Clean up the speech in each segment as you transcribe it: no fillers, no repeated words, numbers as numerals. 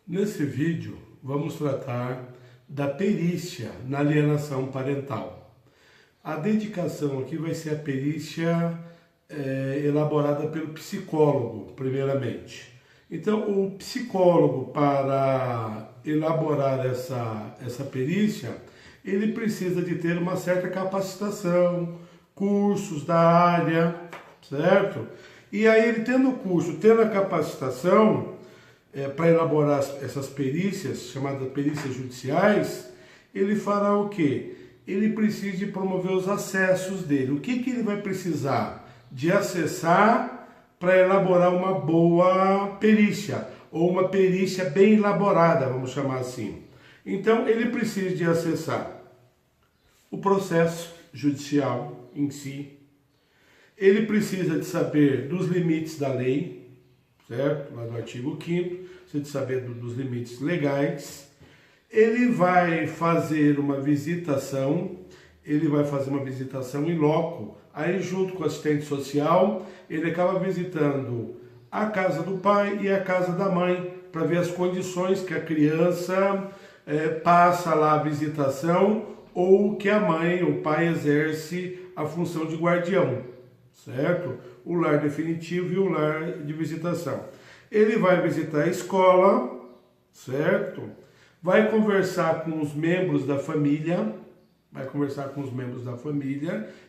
Nesse vídeo, vamos tratar da perícia na alienação parental. A dedicação aqui vai ser a perícia elaborada pelo psicólogo, primeiramente. Então, o psicólogo, para elaborar essa perícia, ele precisa de ter uma certa capacitação, cursos da área, certo? E aí, ele tendo o curso, tendo a capacitação, para elaborar essas perícias, chamadas perícias judiciais, ele fará o quê? Ele precisa de promover os acessos dele. O que ele vai precisar? De acessar para elaborar uma boa perícia, ou uma perícia bem elaborada, vamos chamar assim. Então, ele precisa de acessar o processo judicial em si, ele precisa de saber dos limites da lei, certo? Lá no artigo 5º, precisa de saber dos limites legais. Ele vai fazer uma visitação, em loco, aí junto com o assistente social, ele acaba visitando a casa do pai e a casa da mãe, para ver as condições que a criança passa lá a visitação, ou que a mãe ou o pai exerce a função de guardião, certo? O lar definitivo e o lar de visitação. Ele vai visitar a escola, certo? Vai conversar com os membros da família,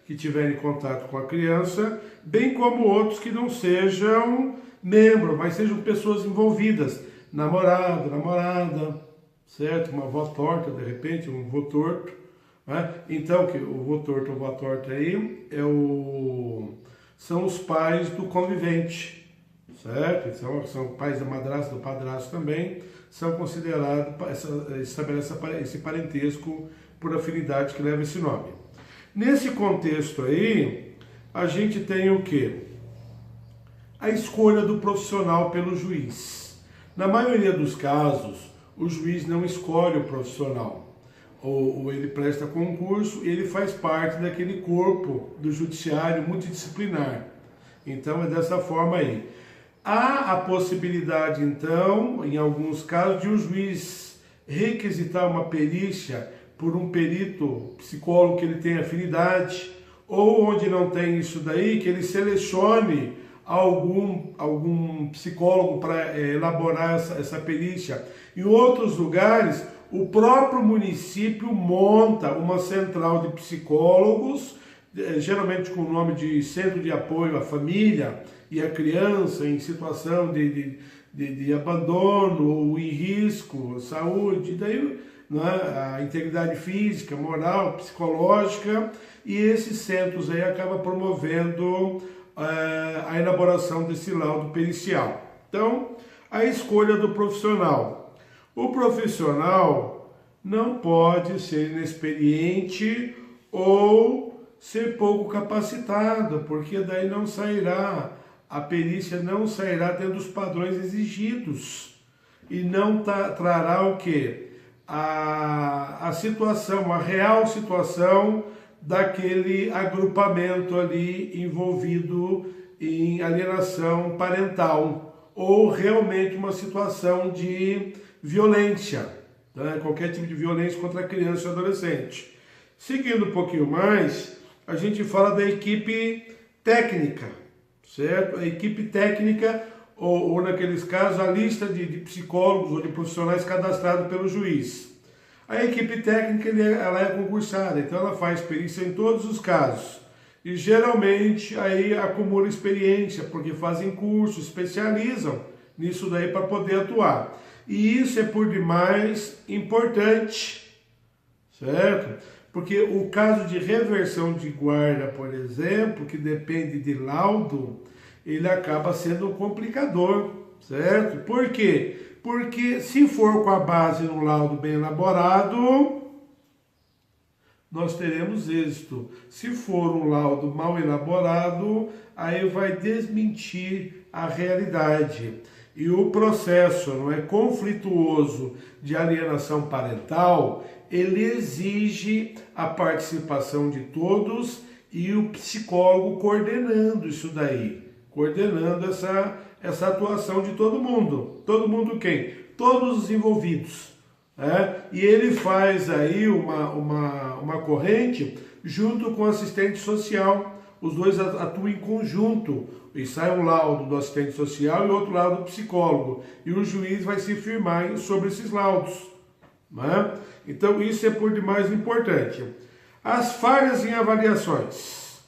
que tiverem contato com a criança, bem como outros que não sejam membros, mas sejam pessoas envolvidas, namorado, namorada, certo? Uma avó torta, de repente, um avô torto, né? Então, o avô torto ou avó torta aí são os pais do convivente, certo? São pais da madrasta, do padrasto também, são considerados, estabelece esse parentesco por afinidade que leva esse nome. Nesse contexto aí, a gente tem o quê? A escolha do profissional pelo juiz. Na maioria dos casos, o juiz não escolhe o profissional, ou ele presta concurso e ele faz parte daquele corpo do judiciário multidisciplinar. Então é dessa forma aí. Há a possibilidade, então, em alguns casos, de o juiz requisitar uma perícia por um perito psicólogo que ele tem afinidade, ou onde não tem isso daí, que ele selecione algum psicólogo para elaborar essa perícia. Em outros lugares, o próprio município monta uma central de psicólogos, geralmente com o nome de Centro de Apoio à Família e à Criança em situação de abandono ou em risco, saúde, daí, né, a integridade física, moral, psicológica, e esses centros aí acabam promovendo a elaboração desse laudo pericial. Então, a escolha do profissional. O profissional não pode ser inexperiente ou ser pouco capacitado, porque daí não sairá, a perícia não sairá dentro dos padrões exigidos e não trará o quê? A situação, a real situação daquele agrupamento ali envolvido em alienação parental, ou realmente uma situação de violência, né? Qualquer tipo de violência contra a criança e adolescente. Seguindo um pouquinho mais, a gente fala da equipe técnica, certo? A equipe técnica, ou naqueles casos, a lista de psicólogos ou de profissionais cadastrados pelo juiz. A equipe técnica ela é concursada, então ela faz perícia em todos os casos. E geralmente aí acumula experiência, porque fazem curso, especializam nisso daí para poder atuar. E isso é por demais importante, certo? Porque o caso de reversão de guarda, por exemplo, que depende de laudo, ele acaba sendo um complicador, certo? Por quê? Porque se for com a base no laudo bem elaborado, nós teremos êxito. Se for um laudo mal elaborado, aí vai desmentir a realidade. E o processo não é conflituoso de alienação parental, ele exige a participação de todos e o psicólogo coordenando isso daí, coordenando essa atuação de todo mundo. Todo mundo quem? todos os envolvidos. E ele faz aí uma corrente junto com o assistente social. Os dois atuam em conjunto e sai um laudo do assistente social e outro laudo do psicólogo. E o juiz vai se firmar sobre esses laudos. Então isso é por demais importante. As falhas em avaliações.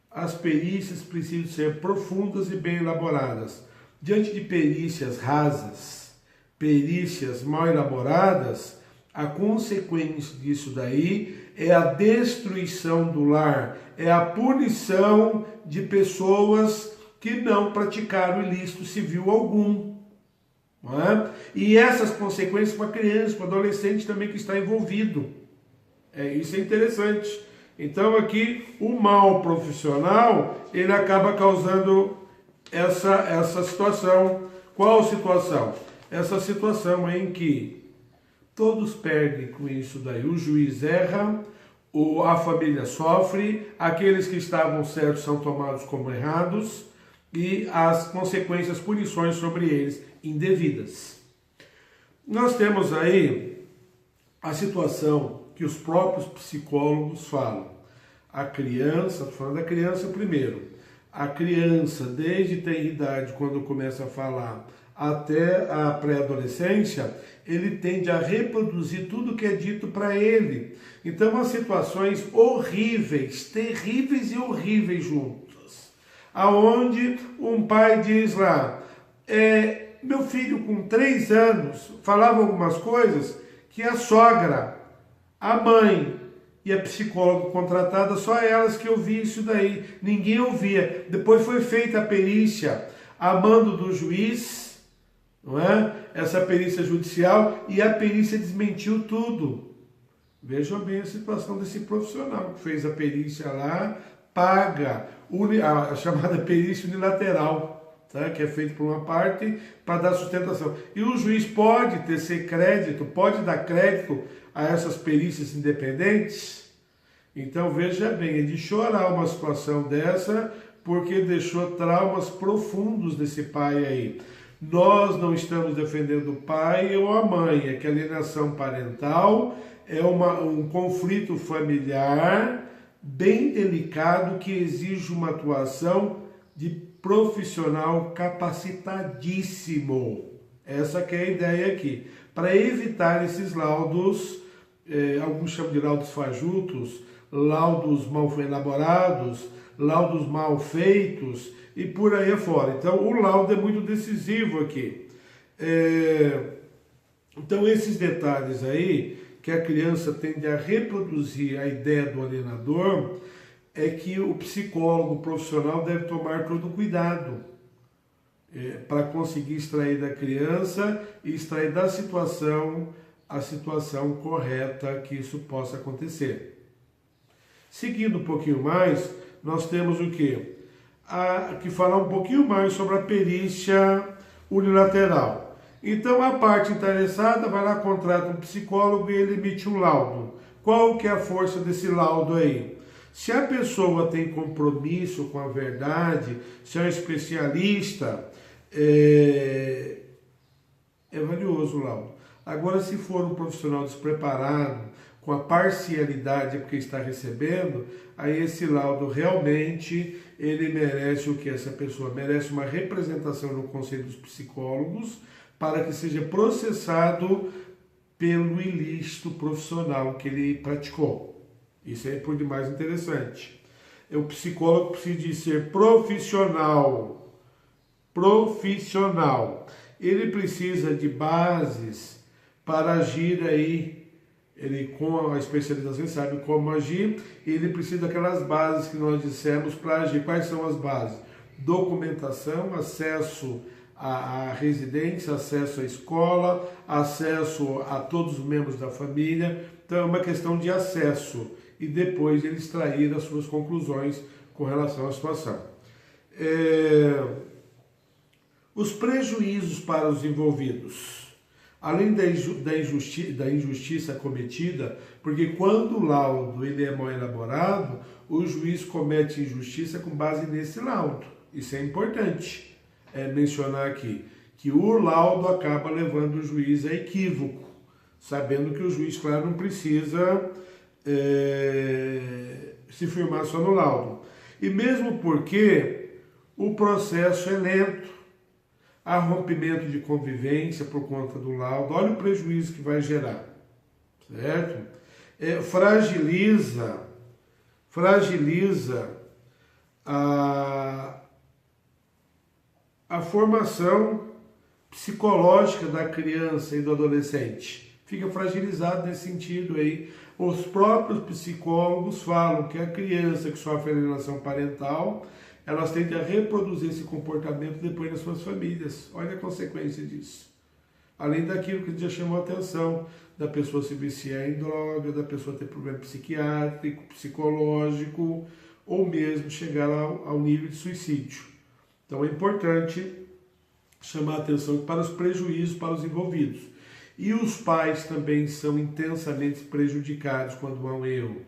As perícias precisam ser profundas e bem elaboradas. Diante de perícias rasas, perícias mal elaboradas, a consequência disso daí é a destruição do lar, é a punição de pessoas que não praticaram ilícito civil algum. E essas consequências para a criança, para o adolescente também que está envolvido. Isso é interessante. Então aqui o mal profissional, ele acaba causando essa situação. Qual situação? Essa situação em que todos perdem com isso daí. O juiz erra, a família sofre, aqueles que estavam certos são tomados como errados e as consequências, punições sobre eles indevidas. Nós temos aí a situação que os próprios psicólogos falam. A criança, estou falando da criança primeiro, a criança desde ter idade, quando começa a falar, até a pré-adolescência, ele tende a reproduzir tudo que é dito para ele. Então, as situações horríveis, terríveis e horríveis juntas, aonde um pai diz lá, meu filho com 3 anos falava algumas coisas que a sogra, a mãe e a psicóloga contratada, só elas que ouviam isso daí, ninguém ouvia. Depois foi feita a perícia a mando do juiz, não é? Essa perícia judicial, e a perícia desmentiu tudo. Vejam bem a situação desse profissional que fez a perícia lá, paga a chamada perícia unilateral, tá? Que é feita por uma parte para dar sustentação. E o juiz pode pode dar crédito a essas perícias independentes. Então veja bem, é de chorar uma situação dessa, porque deixou traumas profundos desse pai aí. Nós não estamos defendendo o pai ou a mãe, é que a alienação parental é um conflito familiar bem delicado que exige uma atuação de profissional capacitadíssimo. Essa que é a ideia aqui. Para evitar esses laudos, alguns chamam de laudos fajutos, laudos mal elaborados, laudos mal feitos e por aí afora. Então o laudo é muito decisivo aqui. Então esses detalhes aí, que a criança tende a reproduzir a ideia do alienador, é que o psicólogo profissional deve tomar todo cuidado para conseguir extrair da criança e extrair da situação a situação correta que isso possa acontecer. Seguindo um pouquinho mais, nós temos o quê? Que falar um pouquinho mais sobre a perícia unilateral. Então a parte interessada vai lá, contrata um psicólogo e ele emite um laudo. Qual que é a força desse laudo aí? Se a pessoa tem compromisso com a verdade, se é um especialista, é valioso o laudo. Agora, se for um profissional despreparado, com a parcialidade porque está recebendo, aí esse laudo realmente, ele merece o que essa pessoa? Merece uma representação no Conselho dos Psicólogos para que seja processado pelo ilícito profissional que ele praticou. Isso é por demais interessante. O psicólogo precisa de ser profissional. Ele precisa de bases para agir aí. Ele, com a especialização, sabe como agir. Ele precisa daquelas bases que nós dissemos para agir. Quais são as bases? Documentação, acesso à residência, acesso à escola, acesso a todos os membros da família. Então é uma questão de acesso e depois ele extrair as suas conclusões com relação à situação. Os prejuízos para os envolvidos. Além da injustiça cometida, porque quando o laudo ele é mal elaborado, o juiz comete injustiça com base nesse laudo. Isso é importante mencionar aqui, que o laudo acaba levando o juiz a equívoco, sabendo que o juiz, claro, não precisa se firmar só no laudo. E mesmo porque o processo é lento, há rompimento de convivência por conta do laudo, olha o prejuízo que vai gerar, certo? Fragiliza a formação psicológica da criança e do adolescente. Fica fragilizado nesse sentido aí. Os próprios psicólogos falam que a criança que sofre alienação parental, elas tendem a reproduzir esse comportamento depois nas suas famílias. Olha a consequência disso. Além daquilo que a gente já chamou a atenção, da pessoa se viciar em droga, da pessoa ter problema psiquiátrico, psicológico, ou mesmo chegar ao nível de suicídio. Então é importante chamar a atenção para os prejuízos para os envolvidos. E os pais também são intensamente prejudicados quando há um erro.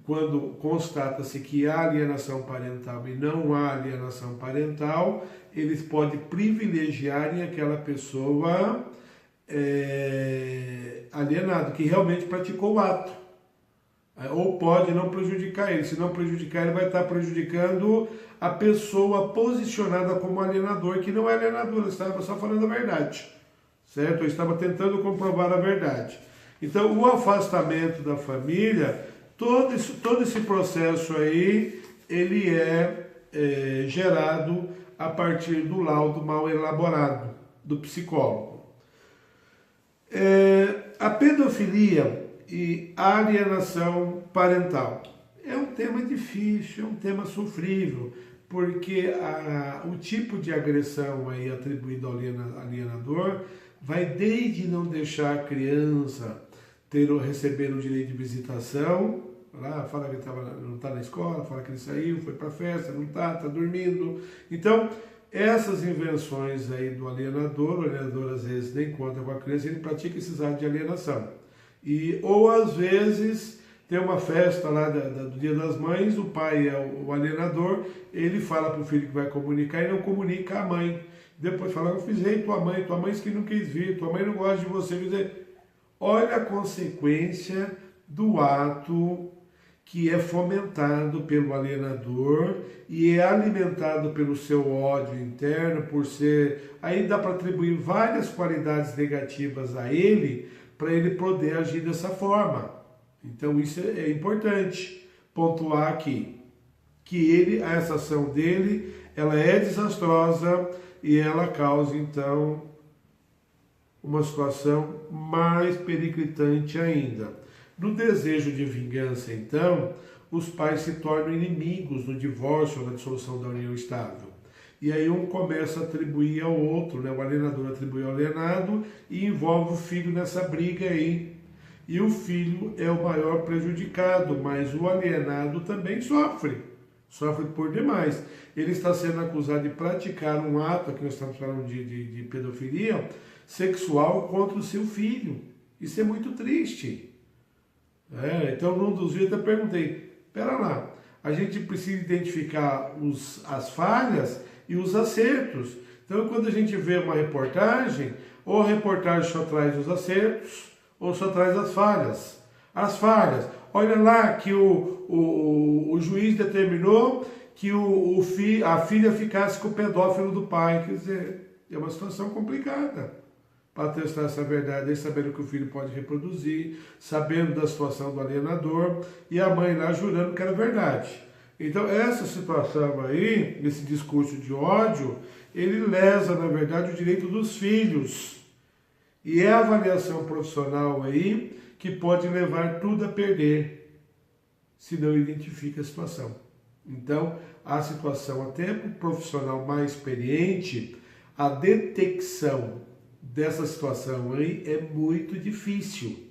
Quando constata-se que há alienação parental e não há alienação parental, eles podem privilegiarem aquela pessoa alienada, que realmente praticou o ato. Ou pode não prejudicar ele. Se não prejudicar, ele vai estar prejudicando a pessoa posicionada como alienador, que não é alienador, ele estava só falando a verdade, certo? Eu estava tentando comprovar a verdade. Então, o afastamento da família, todo esse processo aí, ele é gerado a partir do laudo mal elaborado do psicólogo. A pedofilia e a alienação parental é um tema difícil, é um tema sofrível, porque o tipo de agressão aí atribuído ao alienador vai desde não deixar a criança receber o direito de visitação, fala que não está na escola, fala que ele saiu, foi para a festa, não está dormindo. Então, essas invenções aí do alienador, o alienador às vezes nem conta com a criança, ele pratica esses atos de alienação. Ou às vezes tem uma festa lá do Dia das Mães, o pai é o alienador, ele fala para o filho que vai comunicar e não comunica à mãe. Depois fala, eu fiz rei tua mãe que não quis vir, tua mãe não gosta de você. Quer dizer, olha a consequência do ato que é fomentado pelo alienador e é alimentado pelo seu ódio interno, por ser... Aí dá para atribuir várias qualidades negativas a ele, para ele poder agir dessa forma. Então isso é importante pontuar aqui, que essa ação dele, ela é desastrosa e ela causa então uma situação mais periclitante ainda. No desejo de vingança, então, os pais se tornam inimigos no divórcio ou na dissolução da união estável. E aí um começa a atribuir ao outro, né? O alienador atribui ao alienado e envolve o filho nessa briga aí. E o filho é o maior prejudicado, mas o alienado também sofre por demais. Ele está sendo acusado de praticar um ato, aqui nós estamos falando de pedofilia, sexual contra o seu filho. Isso é muito triste. Então, num dos vídeos eu perguntei, pera lá, a gente precisa identificar as falhas e os acertos. Então, quando a gente vê uma reportagem, ou a reportagem só traz os acertos, ou só traz as falhas. As falhas. Olha lá que o juiz determinou que a filha ficasse com o pedófilo do pai. Quer dizer, é uma situação complicada para testar essa verdade, sabendo que o filho pode reproduzir, sabendo da situação do alienador, e a mãe lá jurando que era verdade. Então, essa situação aí, esse discurso de ódio, ele lesa, na verdade, o direito dos filhos. E é a avaliação profissional aí que pode levar tudo a perder, se não identifica a situação. Então, a situação, até para o profissional mais experiente, a detecção dessa situação aí é muito difícil.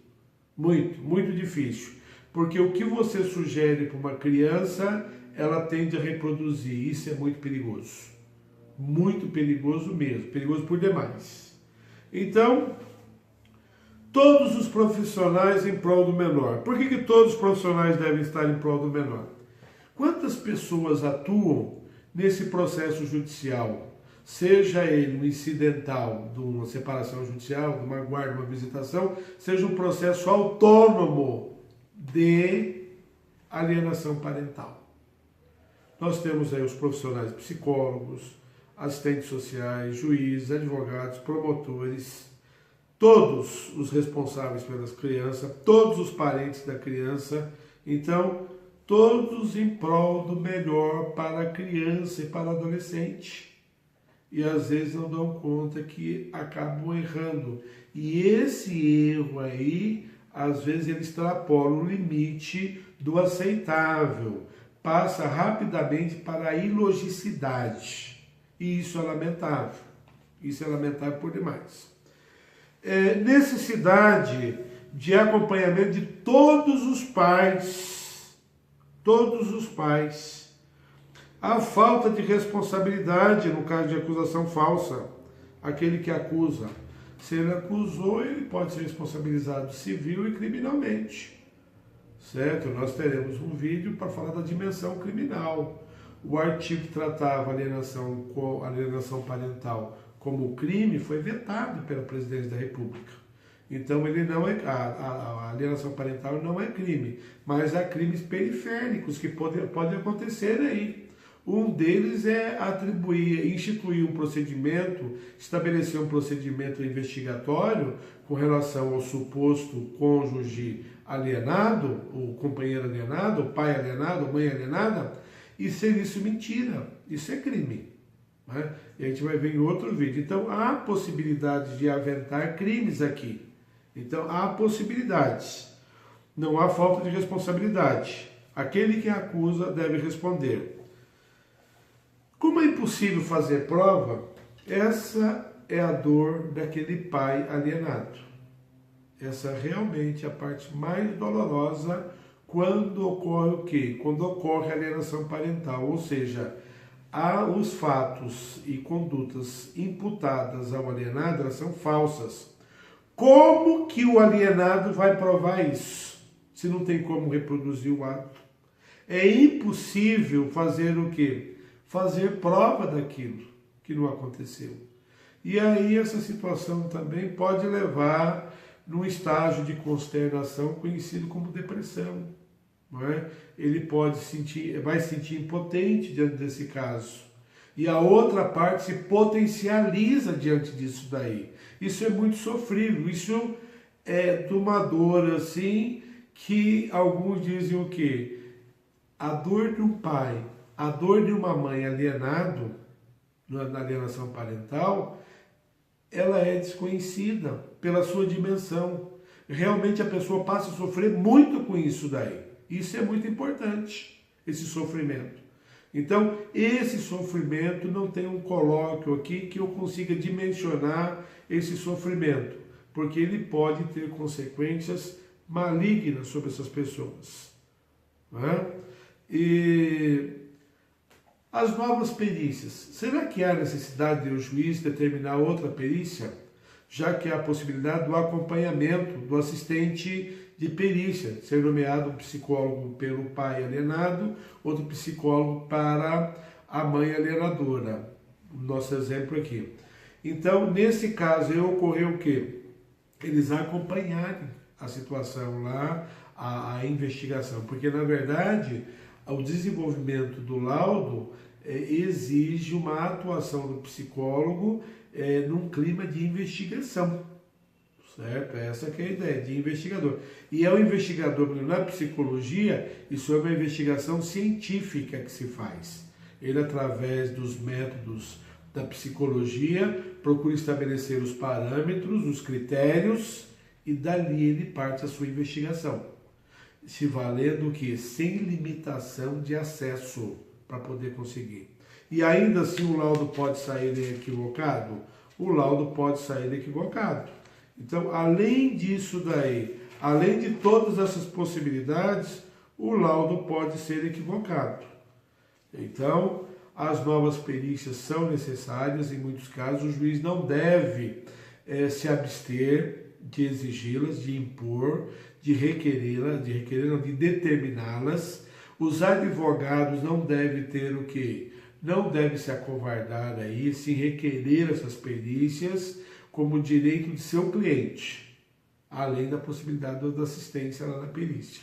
Muito, muito difícil. Porque o que você sugere para uma criança, ela tende a reproduzir. Isso é muito perigoso. Muito perigoso mesmo. Perigoso por demais. Então, todos os profissionais em prol do menor. Por que todos os profissionais devem estar em prol do menor? Quantas pessoas atuam nesse processo judicial? seja ele um incidental de uma separação judicial, de uma guarda, uma visitação, seja um processo autônomo de alienação parental. Nós temos aí os profissionais psicólogos, assistentes sociais, juízes, advogados, promotores, todos os responsáveis pelas crianças, todos os parentes da criança, então, todos em prol do melhor para a criança e para o adolescente. E às vezes não dão conta que acabam errando. E esse erro aí, às vezes ele extrapola o limite do aceitável, passa rapidamente para a ilogicidade. E isso é lamentável. Isso é lamentável por demais. Necessidade de acompanhamento de todos os pais. Todos os pais. A falta de responsabilidade no caso de acusação falsa. Aquele que acusa. Se ele acusou, ele pode ser responsabilizado civil e criminalmente. Certo? Nós teremos um vídeo para falar da dimensão criminal. O artigo que tratava alienação parental como crime foi vetado pela Presidência da República. Então ele não a alienação parental não é crime, mas há crimes periféricos que podem acontecer aí. Um deles é instituir um procedimento, estabelecer um procedimento investigatório com relação ao suposto cônjuge alienado, o companheiro alienado, o pai alienado, a mãe alienada, e ser isso mentira. Isso é crime. Né? E a gente vai ver em outro vídeo. Então, há possibilidade de aventar crimes aqui. Então, há possibilidades. Não há falta de responsabilidade. Aquele que acusa deve responder. Como é impossível fazer prova, essa é a dor daquele pai alienado. Essa realmente é a parte mais dolorosa quando ocorre o quê? Quando ocorre a alienação parental, ou seja, os fatos e condutas imputadas ao alienado, elas são falsas. Como que o alienado vai provar isso? Se não tem como reproduzir o ato. É impossível fazer o quê? Fazer prova daquilo que não aconteceu. E aí essa situação também pode levar num estágio de consternação conhecido como depressão. Não é? Ele vai se sentir impotente diante desse caso. E a outra parte se potencializa diante disso daí. Isso é muito sofrível. Isso é de uma dor assim que alguns dizem o quê? A dor de um pai, a dor de uma mãe alienado, na alienação parental, ela é desconhecida pela sua dimensão. Realmente a pessoa passa a sofrer muito com isso daí. Isso é muito importante, esse sofrimento. Então, esse sofrimento não tem um colóquio aqui que eu consiga dimensionar esse sofrimento, porque ele pode ter consequências malignas sobre essas pessoas. Não é? E as novas perícias. Será que há necessidade de o juiz determinar outra perícia? Já que há a possibilidade do acompanhamento do assistente de perícia, ser nomeado um psicólogo pelo pai alienado, outro psicólogo para a mãe alienadora. Nosso exemplo aqui. Então, nesse caso, ocorreu o quê? Eles acompanharem a situação lá, a investigação, porque na verdade o desenvolvimento do laudo exige uma atuação do psicólogo num clima de investigação, certo? Essa que é a ideia, de investigador. E é o investigador, na psicologia, isso é uma investigação científica que se faz. Ele, através dos métodos da psicologia, procura estabelecer os parâmetros, os critérios, e dali ele parte a sua investigação. Se valendo o quê? Sem limitação de acesso para poder conseguir. E ainda assim o laudo pode sair equivocado? O laudo pode sair equivocado. Então, além disso daí, além de todas essas possibilidades, o laudo pode ser equivocado. Então, as novas perícias são necessárias, em muitos casos o juiz não deve se abster de exigi-las, de impor, de determiná-las. Os advogados não devem ter o quê? não deve se acovardar aí, se requerer essas perícias como direito de seu cliente, além da possibilidade da assistência lá na perícia.